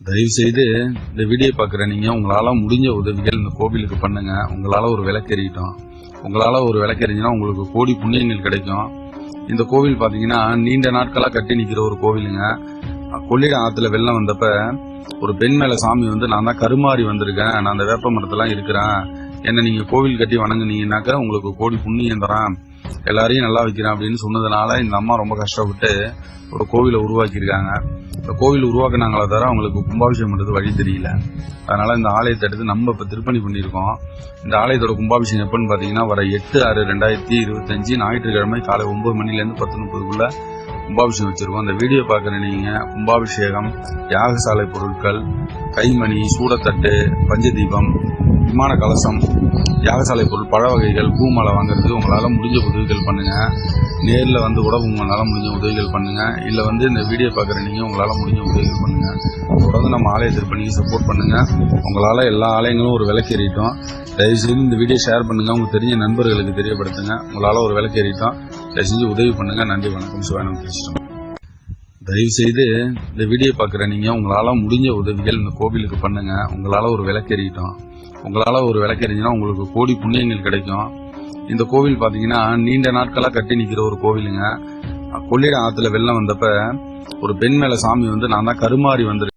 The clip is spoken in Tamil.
தயவு செய்து இந்த வீடியோ பார்க்குற நீங்கள் உங்களால் முடிஞ்ச உதவிகள் இந்த கோவிலுக்கு பண்ணுங்க. உங்களால் ஒரு விளக்கெறிட்டோம். உங்களால் ஒரு விளக்கெறிஞ்சினா உங்களுக்கு கோடி புண்ணியங்கள் கிடைக்கும். இந்த கோவில் பார்த்தீங்கன்னா நீண்ட நாட்களாக கட்டி நிற்கிற ஒரு கோவிலுங்க. கொள்ளிடம் ஆற்றுல வெள்ளம் வந்தப்ப ஒரு பெண் மேலே சாமி வந்து நான் தான் கருமாறி வந்திருக்கேன், நான் அந்த வேப்ப மரத்தெல்லாம் இருக்கிறேன், என்னை நீங்கள் கோவில் கட்டி வணங்குனீங்கன்னாக்கா உங்களுக்கு கோடி புண்ணியம் தரேன், எல்லாரையும் நல்லா வைக்கிறேன் அப்படின்னு சொன்னதுனால இந்த அம்மா ரொம்ப கஷ்டப்பட்டு ஒரு கோவிலை உருவாக்கியிருக்காங்க. இந்த கோவில் உருவாக்குனாங்களே தவிர அவங்களுக்கு கும்பாபிஷேகம் பண்ணுறது வழி தெரியல. அதனால இந்த ஆலயத்தை எடுத்து நம்ம இப்போ திருப்பணி பண்ணியிருக்கோம். இந்த ஆலயத்தோட கும்பாபிஷேகம் எப்பன்னு பார்த்தீங்கன்னா வர 8/6/2025 ஞாயிற்றுக்கிழமை காலை 9 மணிலேருந்து 10:30க்குள்ள கும்பாபிஷேகம் வச்சிருக்கோம். அந்த வீடியோ பார்க்குற நீங்க கும்பாபிஷேகம், யாகசாலை பொருட்கள், கைமணி, சூடத்தட்டு, பஞ்சதீபம், விமான கலசம், யாகசாலை பொருள், பழ வகைகள், பூமாலை வாங்குறதுக்கு உங்களால் முடிஞ்ச உதவிகள் பண்ணுங்க. நேரில் வந்து கூட உங்களால் முடிஞ்ச உதவிகள் பண்ணுங்க. இல்லை இந்த வீடியோ பார்க்குற நீங்கள் உங்களால் முடிஞ்ச உதவிகள் பண்ணுங்க. தொடர்ந்து நம்ம ஆலய திருப்பணிக்கு சப்போர்ட் பண்ணுங்க. உங்களால் எல்லா ஆலயங்களும் ஒரு விளக்கேறிட்டோம். தயவுசெய்து இந்த வீடியோ ஷேர் பண்ணுங்க, உங்க தெரிஞ்ச நண்பர்களுக்கு தெரியப்படுத்துங்க. உங்களால் ஒரு விளக்கேறிட்டோம், தயவு செஞ்சு உதவி பண்ணுங்க. நன்றி, வணக்கம். சிவானம் பேசுகிறோம். தயவு செய்து இந்த வீடியோ பார்க்குற நீங்கள் உங்களால் முடிஞ்ச உதவிகள் இந்த கோவிலுக்கு பண்ணுங்க. உங்களால் ஒரு விளக்கேறிட்டோம். உங்களால் ஒரு விளக்கெறிஞ்சினா உங்களுக்கு கோடி புண்ணியங்கள் கிடைக்கும். இந்த கோவில் பார்த்தீங்கன்னா நீண்ட நாட்களாக கட்டி நிற்கிற ஒரு கோவிலுங்க. கொள்ளிடம் ஆற்றுல வெள்ளம் வந்தப்ப ஒரு பெண் மேலே சாமி வந்து நான் தான் கருமாறி வந்திருக்கேன்.